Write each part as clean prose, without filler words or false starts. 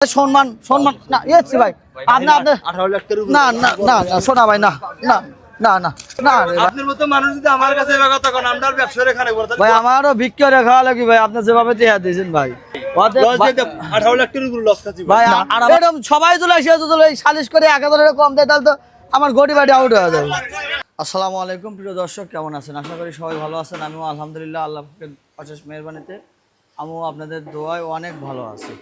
সম্মান সম্মান না এসছি ভাই আপনি আপনি 18 লাখ টাকা না না না শোনা ভাই না না না না না আপনার মতো মানুষ যদি আমার কাছে এভাবে কথা কোন আমরার ব্যবসা রেখানে বলতে ভাই আমারও বিক্রি করে খাওয়া লাগি ভাই আপনি যেভাবে দেয়া দিয়েছেন ভাই 18 লাখ টাকা লস খাচ্ছি ভাই এরকম সবাই চলে আসে তো সালিশ করে 1000 টাকা কম দেয় তাহলে তো আমার গড়ি বাড়ি আউট হয়ে যাবে। আসসালামু আলাইকুম প্রিয় দর্শক, কেমন আছেন? আশা করি সবাই ভালো আছেন। আমিও আলহামদুলিল্লাহ আল্লাহ পাকের অশেষ মেহেরবানিতে আমিও আপনাদের দোয়ায় অনেক ভালো আছি।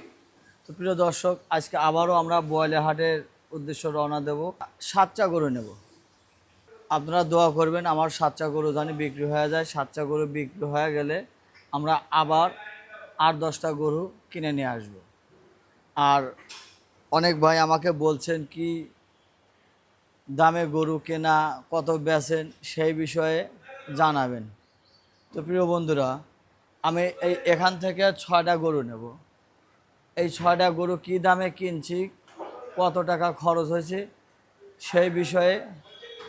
তো প্রিয় দর্শক, আজকে আবারও আমরা বোয়ালিয়া হাটের উদ্দেশ্যে রওনা দেব। 7টা গরু নেব, আপনারা দোয়া করবেন আমার 7টা গরু জানি বিক্রি হয়ে যায়। 7টা গরু বিক্রি হয়ে গেলে আমরা আবার 8-10টা গরু কিনে নিয়ে আসব। আর অনেক ভাই আমাকে বলছেন কি দামে গরু কেনা, কত বেচেন, সেই বিষয়ে জানাবেন। তো প্রিয় বন্ধুরা, আমি এখান থেকে 6টা গরু নেব। এই 6টা গরু কী দামে কিনছি, কত টাকা খরচ হয়েছে, সেই বিষয়ে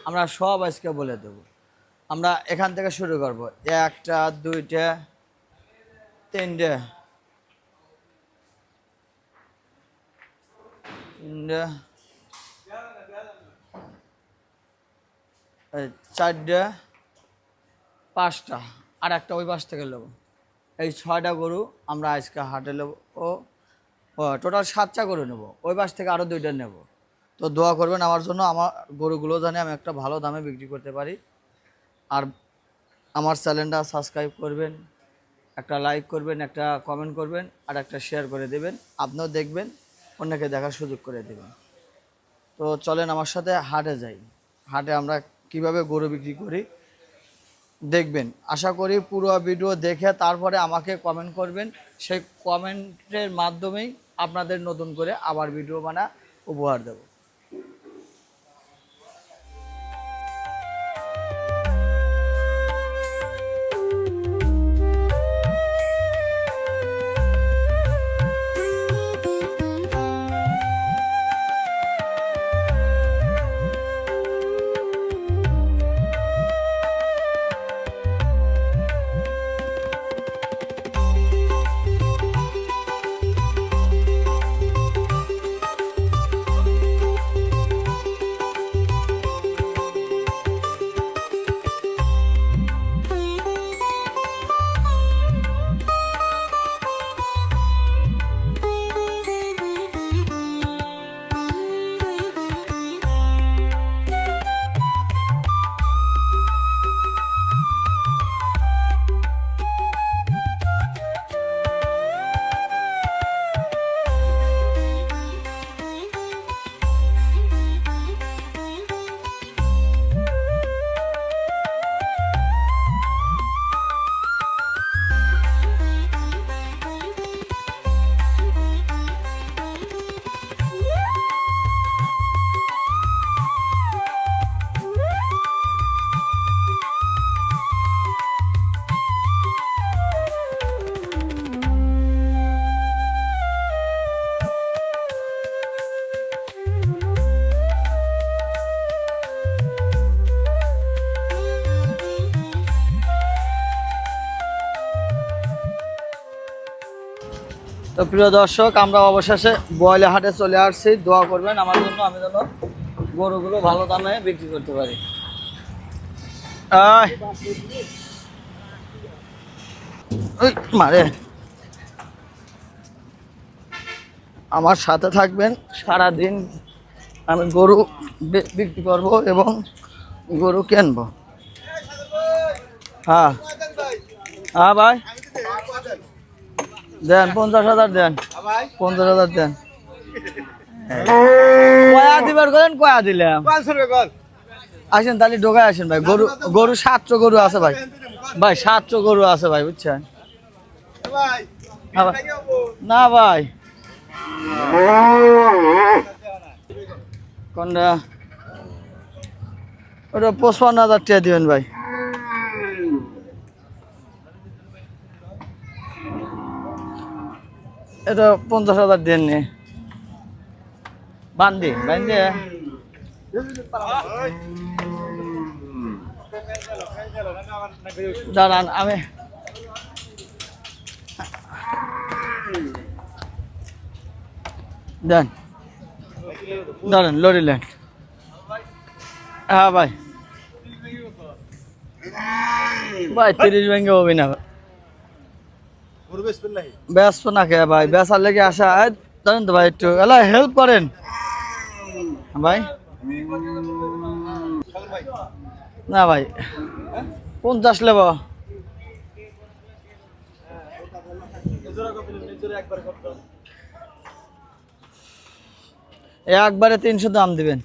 আমরা সব আজকে বলে দেব। আমরা এখান থেকে শুরু করব। 1টা 2টা 3টা 4টা 5টা আর একটা ওই পাশ থেকে নেব। এই 6টা গরু আমরা আজকে হাটে নেব। ও টোটাল 7টা গরু নেব, ওই পাশ থেকে আরও 2টা নেব। তো দোয়া করবেন আমার জন্য, আমার গরুগুলো জানি আমি একটা ভালো দামে বিক্রি করতে পারি। আর আমার চ্যানেলটা সাবস্ক্রাইব করবেন, একটা লাইক করবেন, একটা কমেন্ট করবেন, আর একটা শেয়ার করে দেবেন। আপনিও দেখবেন, অন্যকে দেখার সুযোগ করে দেবেন। তো চলেন আমার সাথে হাটে যাই। হাটে আমরা কিভাবে গরু বিক্রি করি দেখবেন। আশা করি পুরো ভিডিও দেখে তারপরে আমাকে কমেন্ট করবেন। সেই কমেন্টের মাধ্যমেই আপনাদের নতুন করে আবার ভিডিও বানা উপহার দেব। তো প্রিয় দর্শক, আমরা অবশেষে বোয়ালিয়া হাটে চলে আসছি। দোয়া করবেন আমার জন্য, আমি যেন গরুগুলো ভালো দামে বিক্রি করতে পারি। মারে আমার সাথে থাকবেন সারাদিন। আমি গরু বিক্রি করব এবং গরু কিনবো। হ্যাঁ হ্যাঁ ভাই দেন 50,000 দেন, 50,000 দেন। কয়া দিবার করেন, কয়া দিলাম। আসেন তাহলে ঢোকায় আসেন ভাই। গরু 700 গরু আছে ভাই। ভাই 700 গরু আছে ভাই, বুঝছেন না ভাই? কোনটা? ওটা 55,000 টাকা দিবেন ভাই। এটা 50,000 দেন নি বান্ধি বান্ধে দাঁড়ান। আমি দেন ধরেন লরি ল্যান্ড। হ্যাঁ ভাই ভাই 30 ভেঙে হবে না ব্যস্ত না কে ভাই, বেচার লেগে আসা ধরেন তো ভাই, একটু এলা হেল্প করেন ভাই। না ভাই 50 লেব, একবারে 300 দাম দিবেন।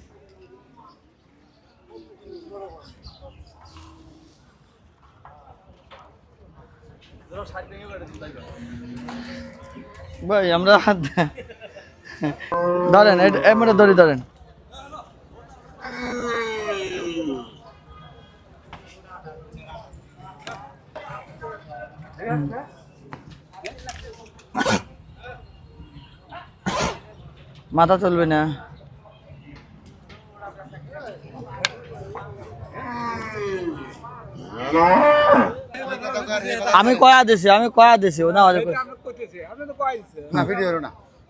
ভাই আমরা ধরেন এমনি ধরি ধরেন। মাথা চলবে না। আমি কয়া দিছি না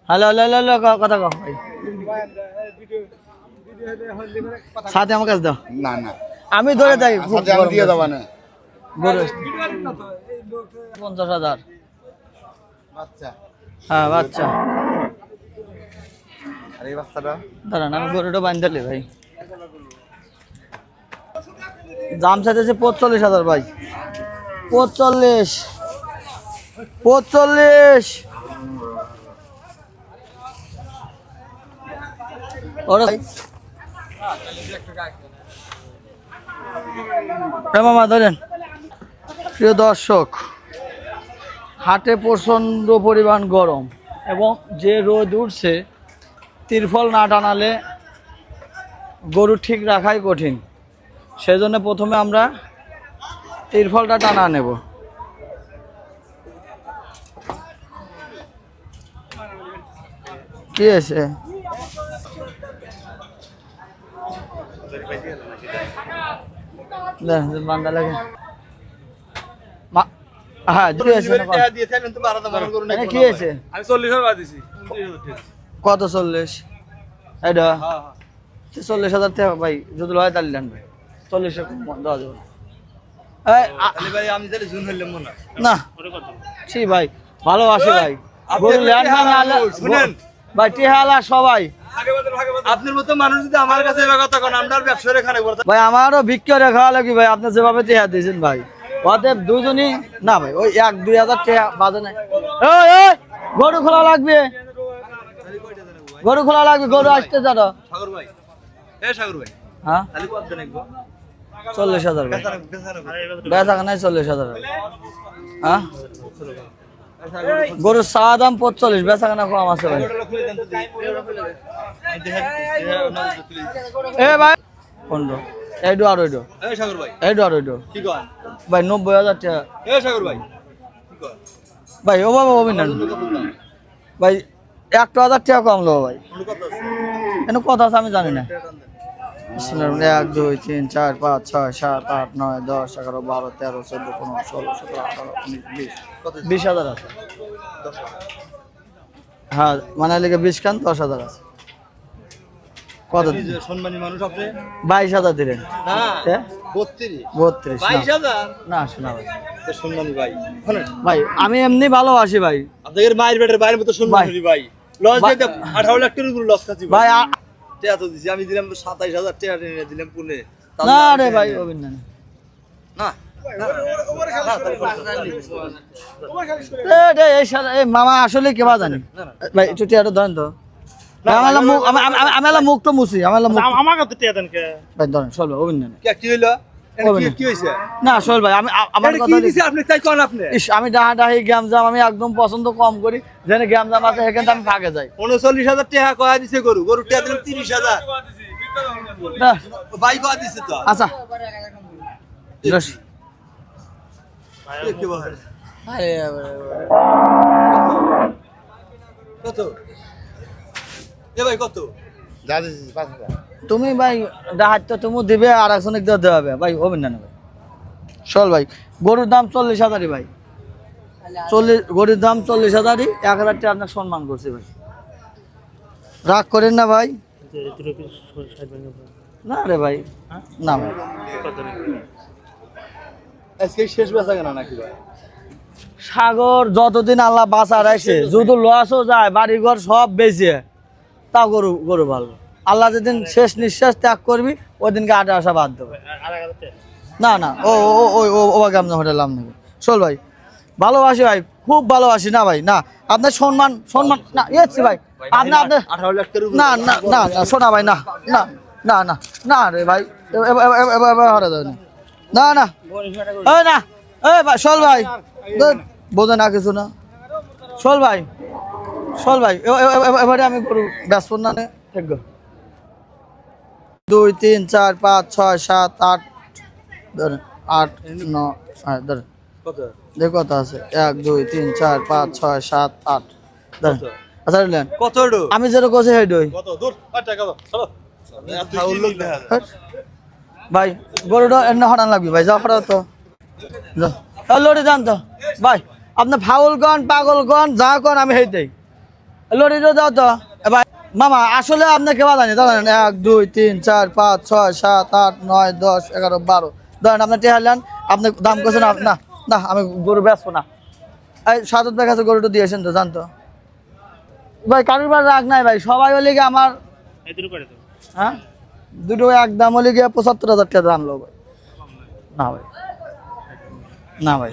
হ্যালো হ্যালো হ্যালো কথা কও ভাই, সাথে আমার কাছে দাও। না না আমি ধরে যাই দিয়ে দেবা না 50,000। বাচ্চা হ্যাঁ বাচ্চা। আর এই বাচ্চাটা দাঁড়ান আমি গরুটা বাঁধলে ভাই, দাম চাইতেছে 45,000 ভাই। 45 ওরা মামা ধরেন। প্রিয় দর্শক, হাটে প্রচণ্ড পরিমাণ গরম এবং যে রোদ উঠছে, তিরফল না টানালে গরু ঠিক রাখাই কঠিন। সেজন্য প্রথমে আমরা তিরফলটা টানা নেব। কি আছে বান্দা লাগে হ্যাঁ কি আছে কি আছে আমি 40,000 দিছি। কত 40? এটা 40,000 টাকা ভাই, যদি লয় তাহলে নেন ভাই, 40 দেওয়া যাবে ভাই আমি তাহলে জুন হইলাম মনে না। ছি ভাই ভালোবাসি ভাই, গরু ল্যান্ড শুনেন ভাই টিহালা সবাই। আপনার মতো মানুষ যদি আমার কাছে এবার কথা কোন আমরার ব্যবসার এখানে ভাই আমারও ভিক্ষা রেখা লাগি ভাই, আপনি যেভাবে টিহা দিয়েছেন ভাই, অতএব দুজনই না ভাই, ওই 1-2 হাজার টাকা বাজে নাই। গরু খোলা লাগবে, গরু খোলা লাগবে, গরু আসতে যারা সাগর ভাই। সাগর ভাই হ্যাঁ তাহলে কত দেন একবার 40,000 ভাই, বেচা নাই 40,000 হ্যাঁ। গরুর চা দাম 45, বেচা কেনা কম আছে ভাই। এ ভাই 15 এইডো আর ওইডো সাগর ভাই এইডো আর ওইডো কি কয় ভাই 90,000 টাকা সাগর ভাই কি কয় ভাই। ও বাবা অভিনন্দন ভাই, 1,000 টাকা কম লো ভাই, কত আছে কেন কথা আছে আমি জানি না। 1 2 3 4 5 6 7 8 9 10 11 12 13 14 15 16 17 18 19 20 20,000 আছে। হ্যাঁ মানে লেগে 20 খান 10,000 আছে। কত সম্মানী মানুষ আপনি 22,000 দিলেন না হ্যাঁ 32 22,000 না শোনা ভাই, সম্মানী ভাই ভাই আমি এমনি ভালোবাসি ভাই, আপনাদের মায়ের পেটের বাইরের মতো সম্মানী ভাই। লস দিতে 18 লাখ টাকার উপর লস খাচ্ছি ভাই টাকা তো দিছি আমি, দিলাম 27,000 টাকা এনে দিলাম পুনে। না রে ভাই অভিনন্দন না এই মামা আসলে কেবা জানি ভাই, একটু টিয়াটা ধরেন তো। আমি মুখ তো মুছি, আমার কাছে টাকা দেন কে ভাই ধরেন চল ভাই অভিনন্দন। কি হইলো কি হইছে না শোল ভাই আমার কি কথা দিছে আপনি তাই কোন আপনি ইস, আমি ডাহাডাহি গ্যামজাম আমি একদম পছন্দ কম করি, যেখানে গ্যামজাম আছে সেখানে আমি ভাগে যাই। 39,000 টাকা কয়া দিছে গরু টাকা দিলাম 30,000 ভাই কয়া দিছে তো। আচ্ছা কি বল কত এ ভাই কত যা দিছিস 5,000 তুমি ভাই ডাহাত তো তুমি দিবে আর একজনকে দিতে হবে ভাই অভিনন্দন ভাই। চল ভাই গরুর দাম 40,000 ভাই, 40 গরুর দাম 40,000, 1,000 টাকা আপনাকে সম্মান করছি ভাই। রাগ করেন না ভাই, না রে ভাই, না ভাই। আজকে শেষ বেচা কেনা নাকি ভাই? সাগর যতদিন আল্লাহ বাঁচা রাখছে, যদি লসও যায় বাড়ি ঘর সব বেঁচে, তা গরু গরু ভালো। আল্লাহ যেদিন শেষ নিঃশ্বাস ত্যাগ করবি ওই দিনকে আটে আসা বাদ দেবো। না না, ও ও ও ও ওকে আপনার হোটেল নাম নেবে। শোল ভাই, ভালোবাসি ভাই, খুব ভালোবাসি। না ভাই না, আপনার সম্মান সম্মান না ইয়েছি ভাই, আপনার আপনার 18 লাখ টাকার উপরে না না না না, শোনা ভাই, না না না না না রে ভাই, এবার হরে দেবে না না এই না, এই ভাই শোল ভাই, বোঝে না কিছু না। শোল ভাই, শোল ভাই, এবারে আমি গরু ব্যস্ত না নে, ঠিক গো। 2 3 4 5 6 7 8 ধরেন 8 9 হ্যাঁ ধরেন কত? দেখো কত আছে, 1 2 3 4 5 6 7 8 ধরেন। আচ্ছা নিলেন কত এডো? আমি যেটা কোসে হেডই কত দূর? 8 টাকা দাও, চলো। এত ফাউল লোক দেখা যায়। ভাই গরুটা এনে হরান লাগবে ভাই, যা হরা তো যা লড়ে যান তো ভাই, আপনি ফাউল গন পাগল গন যা কন আমি হেইতেই লড়ে যাও তো। ভাই মামা আসলে আপনি কেবা জানি জানেন, 1 2 3 4 5 6 7 8 9 10 11 12 ধরেন আপনি টেহালেন, আপনি দাম করছেন না না, আমি গরু বেচবো না। এই সাদত ভাই কাছে গরুটা দিয়েছেন তো জানতো ভাই, কারোর বার রাগ নাই ভাই, সবাই হলে গিয়ে আমার হ্যাঁ দুটো এক দাম হলে গিয়ে 75,000 টাকা দাম লো ভাই। না ভাই, না ভাই,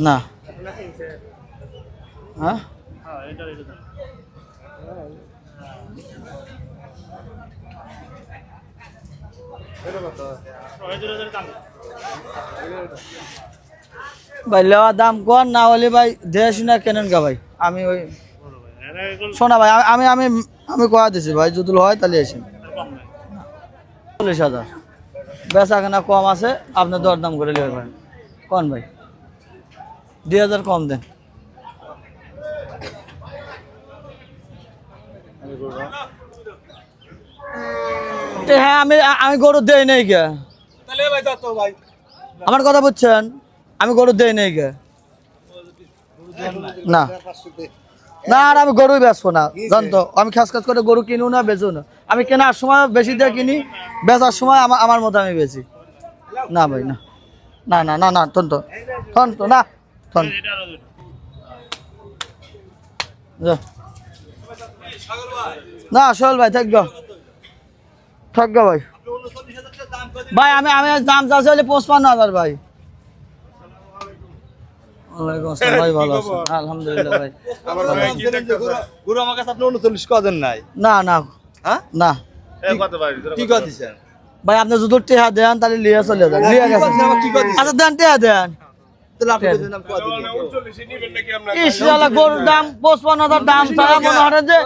না হ্যাঁ ভাই লেওয়া দাম কর না হলে ভাই দেশ না কেনেন গা ভাই। আমি ওই শোনা ভাই, আমি আমি আমি কয়া দিছি ভাই, যদি হয় তাহলে এসেন 40,000 বেচা কেনা কম আছে, আপনি দরদাম করে নেবেন ভাই। কোন ভাই 2,000 কম দেন। হ্যাঁ আমি আমি গরু দেই নাই কে, তাহলে ভাই দাও তো ভাই। আমার কথা বুঝছেন, আমি গরু দেই নাই কে, না না আর আমি গরুই বেচবো না জানতো। আমি খাস খাস করে গরু কিনু না বেচো না, আমি কেনার সময় বেশি দিয়ে কিনি, বেচার সময় আমার মতো আমি বেচি। না ভাই না না না না না থন তো না থন যা। না সোহেল ভাই থাকবো থাকবো ভাই, ভাই আমি আমি দাম চাচ্ছি হলে 55,000 ভাই। ওয়ালাইকুম আসসালাম ভাই, ভালো আছেন? আলহামদুলিল্লাহ ভাই। গুরু আমার কাছে আপনি 39 করেন নাই? না না হ্যাঁ না কত ভাই? কি কথা দিছেন ভাই, আপনি যদি টেহা দেন তাহলে লিয়ে চলে যান, লিয়ে গেছেন। আচ্ছা দেন টেহা দেন। তাহলে আপনি কত নাম কত দিলেন? ইশালা গরুর দাম 55,000 দাম ছাড়া মনে হয় যে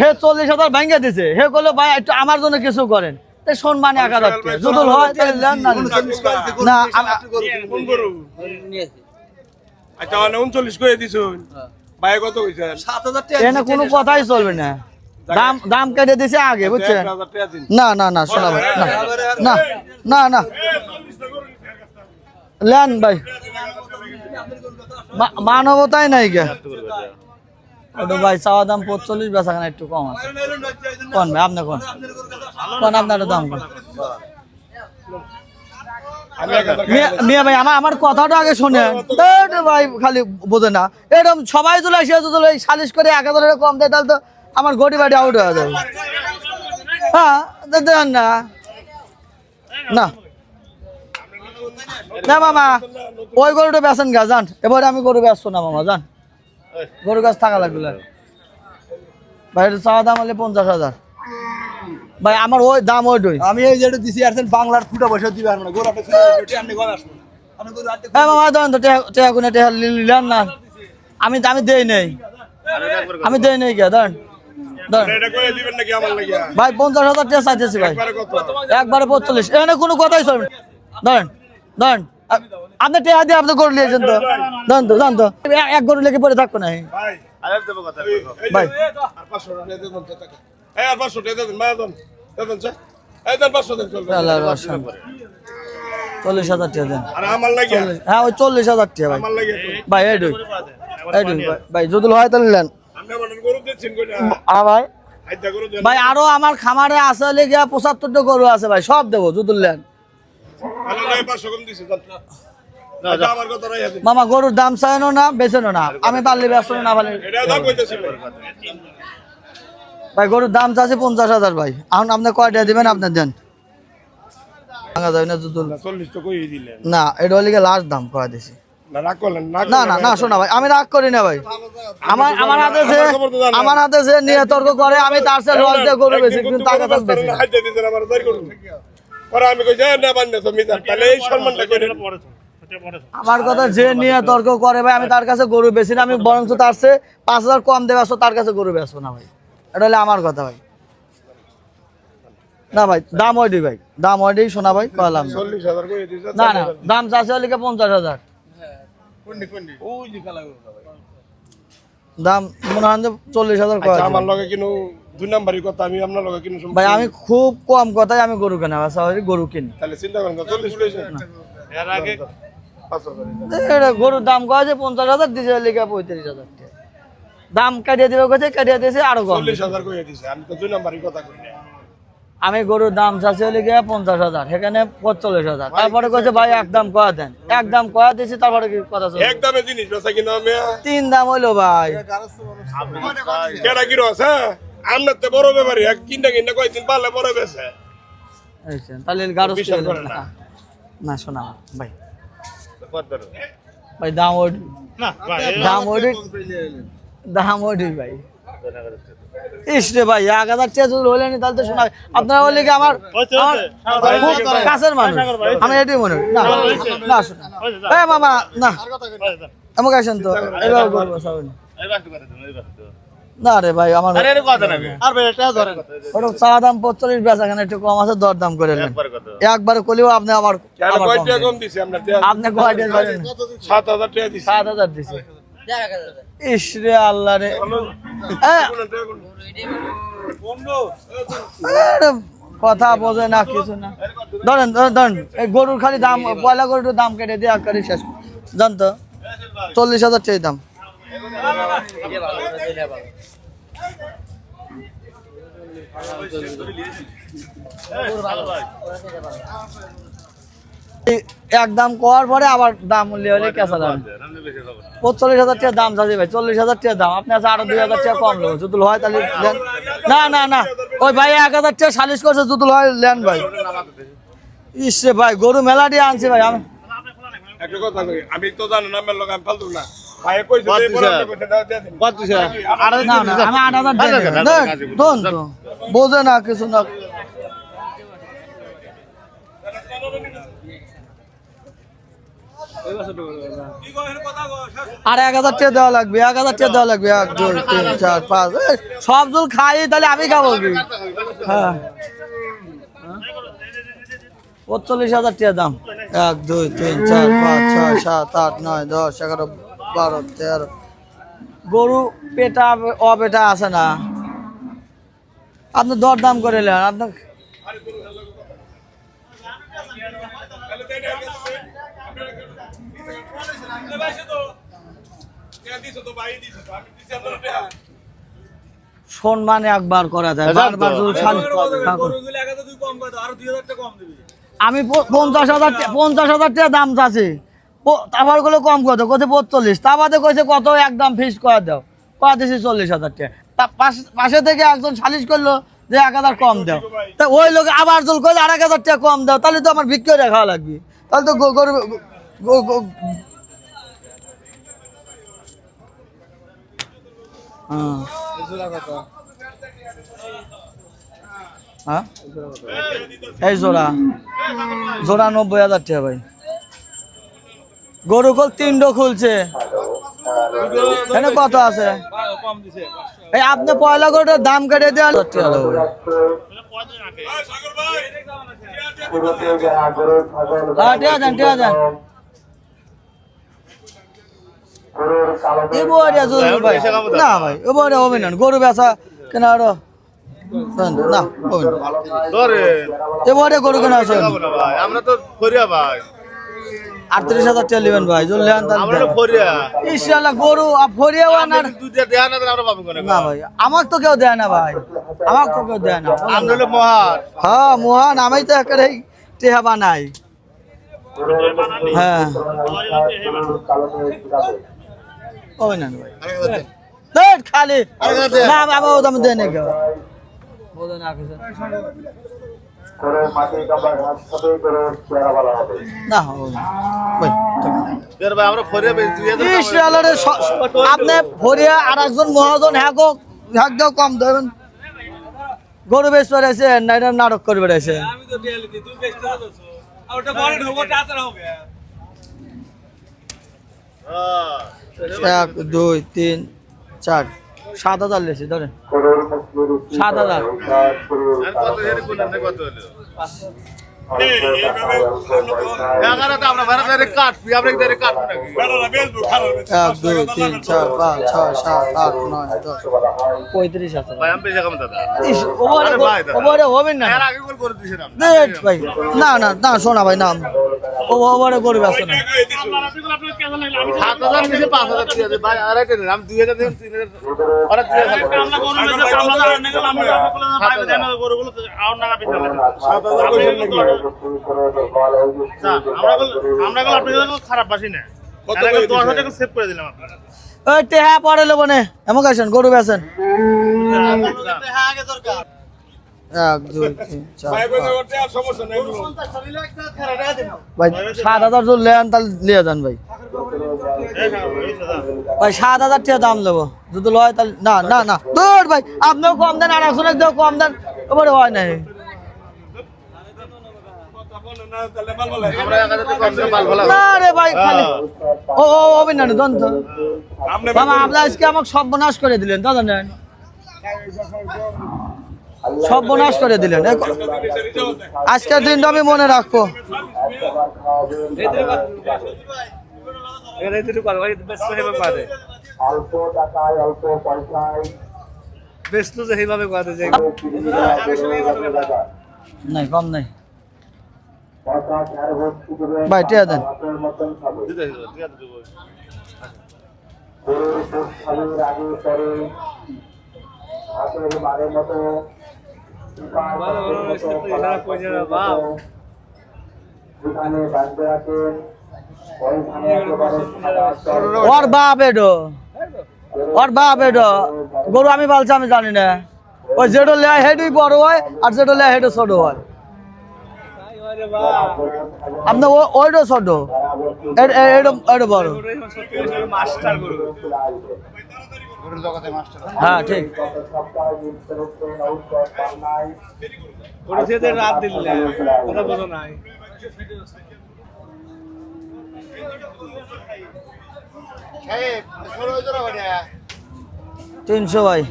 হে 40,000 ভেঙে দিছে, হে বললো ভাই একটু আমার জন্য কিছু করেন, তাই সম্মানে 1,000 টাকা যদি হয় তাহলে দেন, না না কোন গরু? আচ্ছা 39 করে দিছুন ভাই, কত কইছেন? 7,000 টাকা। এখানে কোনো কথাই চলবে না, দাম দাম কেটে দিছে আগে বুঝছেন। 1,000 টাকা দিন। না না না শোনা ভাই, না না না না লেন ভাই, মানবতাই নাই কে। ওটা ভাই চাওয়া দাম 45, বেচা কেনা একটু কম আছে। কোন ভাই আপনি কোন কোন আপনার দাম কোন মিয়া ভাই, আমার কথাটা আগে শোনেন ভাই, খালি বোঝে না এরকম সবাই চলে আসে সালিশ করে 1,000 টাকা কম দেয়, তাহলে তো আমার গড়ি বাড়ি আউট হয়ে যাবে। হ্যাঁ দেন না না না মামা, ওই গরুটা বেচেন গা জান, এবারে আমি গরু বেচবো না মামা জান, গরু গাছ থাকা লাগবে ভাই। চাওয়া দাম হলে 50,000 ভাই, আমার ওই দাম ওইটাই। আমি এই যেটা দিছি আরছেন বাংলার ফুটা বসে দিবে আর না, গরু আপনি খুলে দিবেন, আপনি গন আসবেন। আপনি গরু আনতে হ্যাঁ মামা দেন তো, টেহা কোনে টেহা নিলেন না, আমি আমি দেই নেই, আমি দেই নেই কে দেন দেন এটা করে দিবেন নাকি আমার লাগিয়া? ভাই 50,000 টাকা চাইতেছি ভাই, একবারে 45, এখানে কোনো কথাই চলবে না। ধরেন ধরেন আপনি টেহা দিয়ে আপনি গরু নিয়েছেন তো, জান তো এক গরু লেগে পরে থাকবো না ভাই আরে দেব কথা ভাই। আর 500 টাকা দেন তো টাকা। এই আর 500 টাকা দেন, মায়া দেন দেন স্যার। এই দেন 500 দেন চলবে। আল্লাহর বাসা 40,000 টাকা দেন। আর আমার লাগিয়া? হ্যাঁ ওই 40,000 টাকা ভাই, আমার লাগিয়া ভাই এই ভাই যদি হয় তাহলে নেন। আপনি আমার গরু দিচ্ছেন কইনা? ভাই আইতা করে দেন ভাই আরো আমার খামারে আছে হলে গিয়া 75টা গরু আছে ভাই, সব দেবো জুতুল্লেন। তাহলে নাই 500 কম দিছে আচ্ছা আমার কথা রাই আছে মামা গরুর দাম চাইনো না বেচেনো না, আমি পারলে বেচনো না পারলে। এটা দাম কইতেছি ভাই গরুর দাম চাচ্ছে 50,000 ভাই, এখন আপনি কয়টা দিবেন আপনি দেন। ভাঙা যাবে না জুতুল, 40 তো কই দিলেন না এটা হলে লাস্ট দাম কয় দিছি। না রাগ করলেন না না না শোনা ভাই, আমি রাগ করি না ভাই, আমার হাতে যে নিয়ে তর্ক করে আমি তার সাথে লস দিয়ে গরু বেশি, কিন্তু টাকা তো বেশি। হাইতে দিছেন আমার দাঁড় করুন পরে আমি কই না বান্দা তো মিজান তাহলে এই সম্মানটা কইরেন আমার কথা যে নিয়ে তর্ক করে ভাই, আমি তার কাছে গরু বেশি না, আমি বরং তার চেয়ে 5,000 কম দেবে আসো, তার কাছে গরু বেচবো না ভাই, এটা হলে আমার কথা ভাই। না ভাই দাম ওইডি ভাই, দাম ওইডি শোনা ভাই কইলাম। 40,000 কই দিছে না না দাম চাচ্ছে হলে 50,000 ওই যে খেলা দাম, মনে হয় যে 40,000 কয় আচ্ছা আমার লগে কিনো দুই নাম্বারই কথা আমি আপনার লগে কিনো ভাই, আমি খুব কম কথায় আমি গরু কেনা গরু কিনি। তাহলে চিন্তা করেন 40 লইছেন এর আগে 500 এটা গরুর দাম কয় যে 50,000 দিছে লিখা 35,000 দাম কাটিয়ে দিবে কইছে, কাটিয়ে দিয়েছে আরো কম। 40,000 কই দিছে আমি তো দুই নাম্বারই কথা কই না আমি গরুর দাম চাচ্ছি হলে গিয়ে 50,000, সেখানে 45,000, তারপরে কইছে ভাই একদম কয়া দেন, একদম কয়া দিয়েছি, তারপরে কি কথা চলছে? একদমে জিনিস বেচা কিনা আমি তিন দাম হইলো ভাই। কেডা কিরো আছে আমনে তো বড় ব্যাপারী এক কিনা কিনা কইছেন পারলে বড় বেচে আচ্ছা তাহলে গাড়ো বিশ্বাস করেন না। না শোনা ভাই, ভাই দাম ওই না ভাই দাম ওই দাম ওই ভাই। ইস রে ভাই 1,000 টাকা যদি হলেনি তাহলে তো শোনা, আপনারা বললে কি আমার খুব কাছের মানুষ, আমি এটাই মনে করি। না না শোনা এ মামা না আমাকে আসেন তো, এবার করবো সবাই। না রে ভাই আমার ওটা চা দাম 45, বেচা কেন একটু কম আছে, দর দাম করে নেন একবারে কলিও আপনি আমার কেন আমার কয় কম টাকা দেন। কম দিছে আমরা আপনি কয়টা ধরেন? 7,000 টাকা দিছি 7,000 দিছে। ইস রে আল্লাহ রে, আরে কথা বোঝে না কিছু না। ধরেন ধরেন ধরেন এই গরুর খালি দাম, পয়লা গরুর দাম কেটে দিয়ে একবারে শেষ জানতো 40,000 টাকা দাম। একদম করার পরে আবার দাম মূল্য হলে কেসা দাম 45,000 টাকা দাম চাচ্ছি ভাই, 40,000 টাকা দাম, আপনি আছে আরো 2,000 টাকা কম নেবো, জুতুল হয় তাহলে দেন। না না না ওই ভাই 1,000 টাকা সালিশ করছে, জুতুল হয় লেন ভাই। ইসে ভাই গরু মেলা দিয়ে আনছি ভাই আমি। একটা কথা কই আমি তো জানি না আমার লগে আমি ফালতু না ভাই কইছে যে বড় কইছে দাও দিয়ে দিন না না আমি 8,000 টাকা দোন তো বোঝে না কিছু না। আর 1,000 টাকা দেওয়া লাগবে, 1,000 টাকা দেওয়া লাগবে, 1 2 3 4 5 সব জল খাই তাহলে আমি খাবো কি? হ্যাঁ 45,000 টাকা দাম, 1 2 3 4 5 6 7 8 9 10 11 12 13 গরু পেটা অপেটা আছে না, আপনি দর দাম করে নেন আপনি। সম্মান একবার করা যায়, বারবার যদি আমি 50,000 টাকা দাম চাচ্ছি, তারপর গুলো কম কত কত 45, তা বাদে কইছে কত একদম ফিক্স করে দাও, কয়া দিছি 40,000 টাকা। পাশে থেকে একজন সালিশ করলো যে 1,000 কম দাও, তা ওই লোক আবার জল করলে 1,000 টাকা কম দাও, তাহলে তো আমার বিক্রি রাখা লাগবে, তাহলে তো গরু হ্যাঁ এই জোড়া 90,000 টাকা ভাই। গরু কল 3টো খুলছে, এখানে কত আছে? এই আপনি পয়লা গরুটার দাম কেটে দেওয়া না ভাই এবারে হবে না, গরু বেচা কেনা আরো না এবারে গরু কেনা আছে। আমরা তো ফরিয়া ভাই 38,000 টাকা নেবেন ভাই, যদি নেন তাহলে ইনশাআল্লাহ গরু ফরিয়া না ভাই, আমাকে তো কেউ দেয় না ভাই, আমার তো কেউ দেয় না। আমরা হলো মহান। হ্যাঁ মহান, আমি তো একেবারে টেহা বানাই। হ্যাঁ ওই না ভাই দেখ খালি না বাবা ও দাম দেয় না কেউ বলে না কিছু না ভাই এর ভাই আমরা ফরিয়া বেচ 2000 আপনি ভরিয়া আর একজন মহাজন হ্যাগো হ্যাগো কম দেবেন গরু বেচ পড়েছে না এটা নাটক করে বেড়াইছে আমি তো দিয়ে দিই তুই বেচতে যাচ্ছ আর ওটা বড় ঢোকো তাড়াতাড়ি হবে 1 2 3 4 7,000 লেছি ধরেন 7,000 আর কত এর কোন না কত হলো এগারো তো আমরা ভাড়া ধরে কাটবি আমরা ধরে কাটবো নাকি 1 2 3 4 5 6 7 8 9 10 35 আছে ভাই আমি বেশি কম দাদা ওভারে ওভারে হবে না এর আগে করে দিছিলাম দেখ ভাই না না না শোনা ভাই নাম ওভারে করবে আসে না 7000 নিচে 5000 দিয়ে দে ভাই আরে কেন আমি 2000 দিন 3000 আরে 2000 আমরা কোন মেসে আমরা আনে গেলাম ভাই দেন গরুগুলো আর না বেচা আমরা খারাপ বাসি না 10,000 টাকা সেভ করে দিলাম আপনারা ওই টেহা পরে লব নে এমন আছেন গরু বেচেন 1 2 3 4 ভাই 7,000 জোর লেন তাহলে লিয়ে যান ভাই ভাই 7,000 টাকা দাম নেবো যদি লয় তাহলে না না না দূর ভাই আপনিও কম দেন আর একজনের দিয়েও কম দেন ওপরে হয় নাই আমরা এগারোতে কম দিয়ে মাল ভালো না রে ভাই খালি ও ও অভিনন্দন দন তো বাবা আপনি আজকে আমাকে সর্বনাশ করে দিলেন দাদা নেন সর্বনাশ করে দিলেন আজকের দিনটা আমি মনে রাখবো নাই কম নাই ভাই টিয়া দেন ওর বাপ এডো ওর বাপ এডো গরু আমি বলছি আমি জানি না ওই যেটা লেয় হেডই বড় হয় আর যেটা লেয় হেডও ছোট হয় আপনার ওইটা ছোট এটা বড় হ্যাঁ ঠিক রাত দিলে কথা বলো নাই 300 ভাই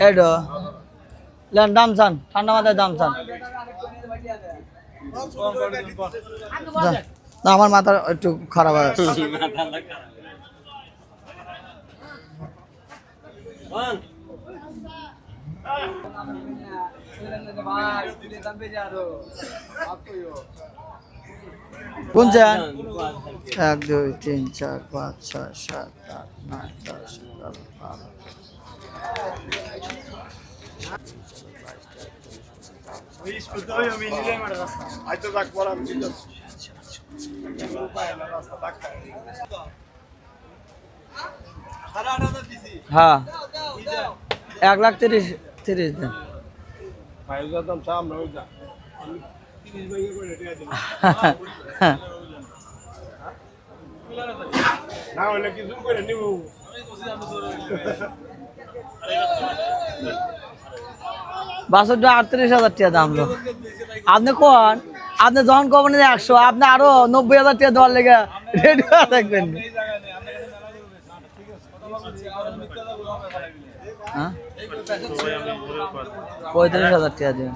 এডো লেন দাম চান ঠান্ডা মাথায় দাম চান না আমার মাথা একটু খারাপ আছে গুনছেন 1 2 3 4 5 6 7 8 9 10 হ্যাঁ 1,30,000 দেন না হলে কিছু করে নিব বাসুরটা 38,000 টাকা দাম লো আপনি কোন আপনি যখন কবেন 100 আপনি আরো 90,000 টাকা দেওয়ার লেগে রেডি হয়ে থাকবেন হ্যাঁ 35,000 টাকা দেন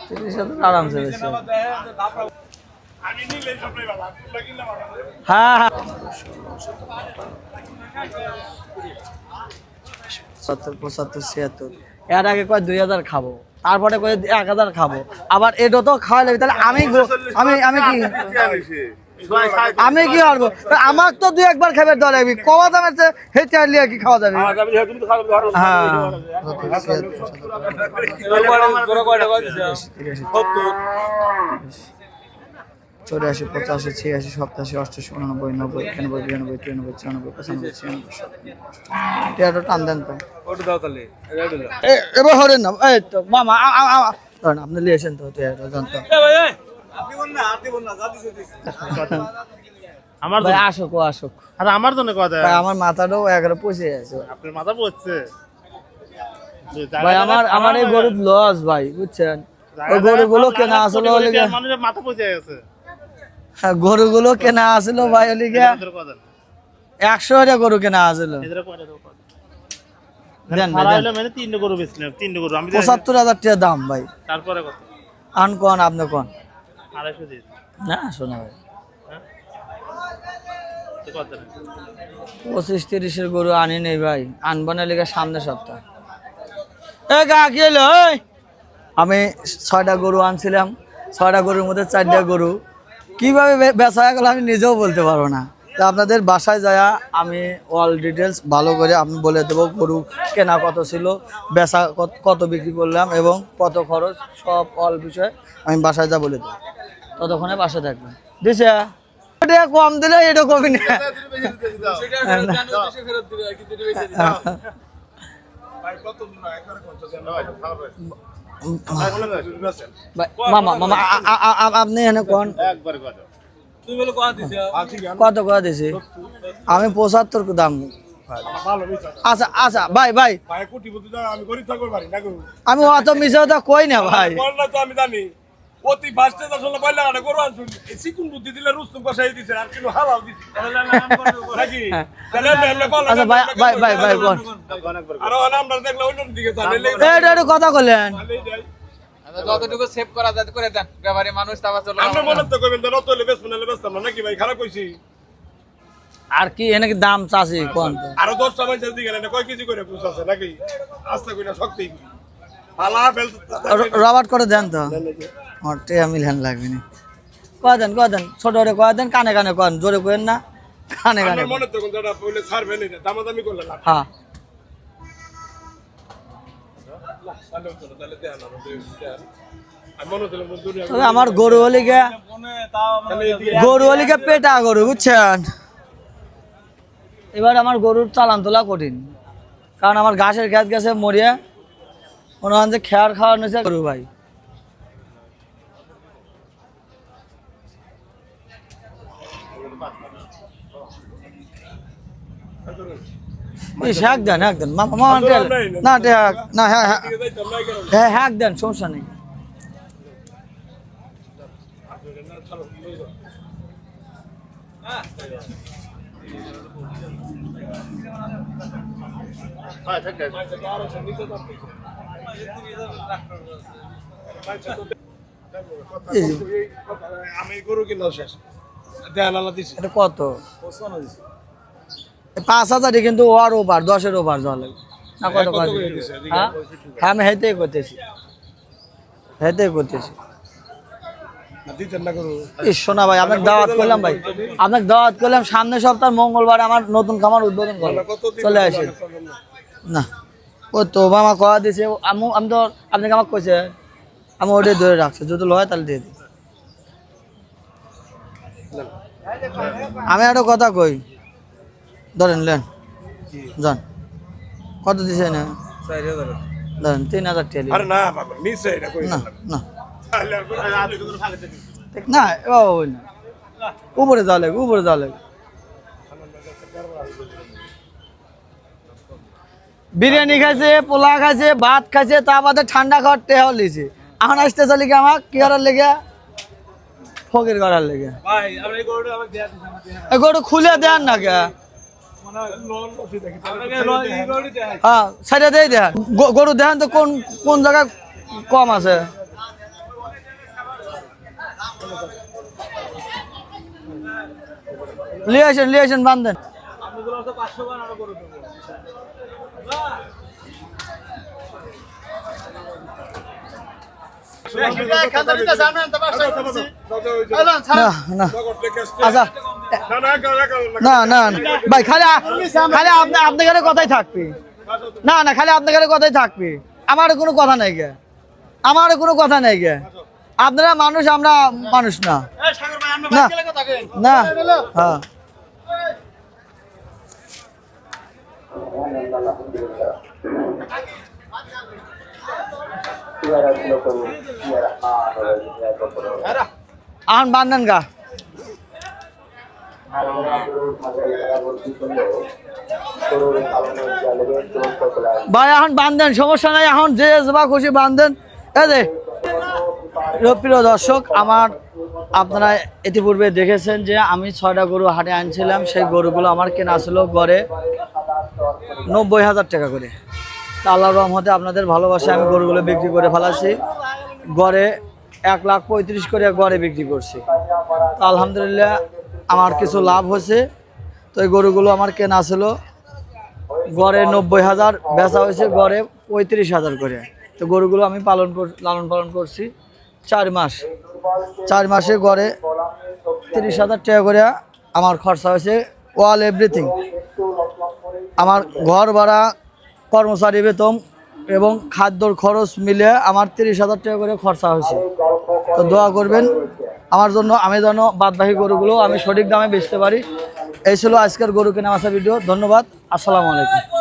30,000 আরামসে বেশি হ্যাঁ হ্যাঁ 70 75 76 এর আগে কয় 2000 খাবো, তারপরে কয় 1000 খাবো, আবার এটা তো খাওয়ালে তাহলে আমি কি করবো? আমার তো 2-1 বার খাবে দেওয়া লাগবে, কবা দামের হেঁটে আনলে কি খাওয়া যাবে? হ্যাঁ 84, 85, 86, 87, 88, 89, 90, 91, 92, 93, 94, 95, 96, 97, টান দেন তো। এবার হরেন না, এই তো মামা ধরেন আপনি লিয়েছেন তো জানতো আমার ভাই আসুক ও আসুক, আর আমার জন্য কথা ভাই আমার মাথাটাও 11 পৌঁছে গেছে আপনার মাথা পড়ছে ভাই, আমার এই গরুর লস ভাই, বুঝছেন? ওই গরুগুলো কেনা আসলে মানুষের মাথা পচে গেছে। হ্যাঁ গরুগুলো কেনা আসলো ভাই, ওই লিগে 100 টাকা গরু কেনা আসলো। দেন ভাই দেন, মানে 3 গরু বেচলাম, 3 গরু আমি 75,000 টাকা দাম ভাই। তারপরে কত? আন কোন আপনি কোন 250 দিন না শোনা ভাই, তো কত? 25-30 গরু আনি নেই ভাই, আনবো না লিগে সামনে সপ্তাহ। এ গা কি হলো? আমি 6টা গরু আনছিলাম, 6টা গরুর মধ্যে 4টা গরু কিভাবে বেচা হয়ে গেল আমি নিজেও বলতে পারবো না। তো আপনাদের বাসায় যায় আমি অল ডিটেলস ভালো করে আমি বলে দেবো, গরু কেনা কত ছিল, বেচা কত বিক্রি করলাম এবং কত খরচ, সব অল বিষয় আমি বাসায় যা বলে দেবো। ততক্ষণে বাসায় থাকবেন। দিছে এটা কম দিলে এটা কমই না। মামা মামা আপনি এনে কোন একবার কত? কত করে দিছি আমি? 75 দাম। আচ্ছা আচ্ছা ভাই ভাই, আমি অত মিশে তো কই না ভাই। আমি জানি অতি ফাস্টে আসলে পয়লা না গরু আনছুন সিকুন বুদ্ধি দিলে রুস্তুম কষাই দিছে আর কিন্তু হালাল দিছে নাকি তাহলে আমরা বল। আচ্ছা ভাই ভাই ভাই ভাই কোন আর আমরা দেখলে অন্য দিকে তাহলে এটা একটু কথা কইলেন, যতটুকু সেভ করা যায় করে দেন, ব্যাপারে মানুষ তাবা চলো। আমরা মনে তো কইবেন না নত হলে বেশ না বেশ নাকি ভাই, খারাপ কইছি। আর কি এনে কি দাম চাষি কোন আরো 10টা মাইছে দিকে না কয় কেজি করে পুষ আছে নাকি আস্তে কইনা শক্তি পালা ফেল রবার্ট করে দেন তো, আমার টেয়া মিলহান লাগবে না। কয় দেন ছোট করে কয় দেন, কানে কানে কন, জোরে কইেন না, কানে কানে। আমার মনে তো কোন দাদা বলে ছাড়বেন না, দামাদামি করলে না। হ্যাঁ তাহলে দেন আমি মনে হলো দুনিয়া তবে আমার গরু হলি গে, গরু হলি গে পেটা গরু, বুঝছেন? এবার আমার গরুর চালান তোলা কঠিন, কারণ আমার ঘাসের খেত গেছে মরিয়া, মনে হয় যে খেয়ার খাওয়ার নিয়েছে গরু ভাই। হ্যাক দেন মামা মামা না না, হ্যাঁ হ্যাঁ হ্যাক দেন, সমস্যা নেই। হ্যাঁ ঠিক আছে। আমি গরু কিনা শেষ দেন আল্লাহ দিছে। এটা কত? 5,000 কিন্তু ওয়ার ওভার 10-এর ওভার জলে না কত কত? হ্যাঁ আমি হেঁটেই করতেছি দিতেন না গরু। শোনা ভাই, আপনাকে দাওয়াত করলাম ভাই, আপনাকে দাওয়াত করলাম সামনের সপ্তাহ মঙ্গলবার আমার নতুন খামার উদ্বোধন করবো, চলে আসে না। ও তো মামা কয়া দিছে, আমি তো আপনাকে আমাকে কইছে, আমি ওটাই ধরে রাখছি, যদি লয় তাহলে দিয়ে দিই। আমি একটা কথা কই, ধরেন লেন যান, কত দিছে না? ধরেন 3,000 টাকা। আরে না বাবা মিছে এটা কই না না। না না ওই না, উপরে যাওয়া লাগবে। বিরিয়ানি খাইছে, পোলা খাইছে, ভাত খাইছে, তা বাদে ঠান্ডা খাওয়ার টেহাও লিছে। এখন আসতে চলি কি আমার কি করার লেগে? ফকির করার লেগে। ভাই আপনি এই গরুটা আমাকে দেয়া দিন, এই গরু খুলে দেন না কে? হ্যাঁ সেটা দিয়ে দেন, গরু দেখেন তো কোন জায়গায় কম আছে। লিয়ে আসেন বান্ধেন। না না আচ্ছা না না ভাই খালি খালি আপনাদের কথাই থাকবে না না খালি আপনাদের কথাই থাকবে আমার কোনো কথা নাই গে আমার কোনো কথা নাই গে আপনারা মানুষ আমরা মানুষ না না না হ্যাঁ আন বান্ধন গা ভাই এখন বান্ধেন সমস্যা নাই এখন যে বা খুশি বান্ধেন এই যে প্রিয় দর্শক আমার আপনারা ইতিপূর্বে দেখেছেন যে আমি 6টা গরু হাটে আনছিলাম সেই গরুগুলো আমার কেনা ছিল গড়ে 90,000 টাকা করে আল্লাহর রহমতে আপনাদের ভালোবাসে আমি গরুগুলো বিক্রি করে ফেলাছি গড়ে 1,35,000 করে গড়ে বিক্রি করছি তো আলহামদুলিল্লাহ আমার কিছু লাভ হয়েছে তো এই গরুগুলো আমার কেনা ছিল গড়ে 90,000 বেচা হয়েছে গড়ে 35,000 করে তো গরুগুলো আমি লালন পালন করছি 4 মাসে গড়ে 30,000 টাকা করে আমার খরচা হয়েছে অল এভরিথিং আমার ঘর ভাড়া কর্মচারী বেতন এবং খাদ্যর খরচ মিলে আমার 30,000 টাকা করে খরচা হয়েছে তো দোয়া করবেন আমার জন্য আমি যেন বাদবাকি গরুগুলো আমি সঠিক দামে বেচতে পারি এই ছিল আজকের গরু কেনা বেচা ভিডিও ধন্যবাদ আসসালামু আলাইকুম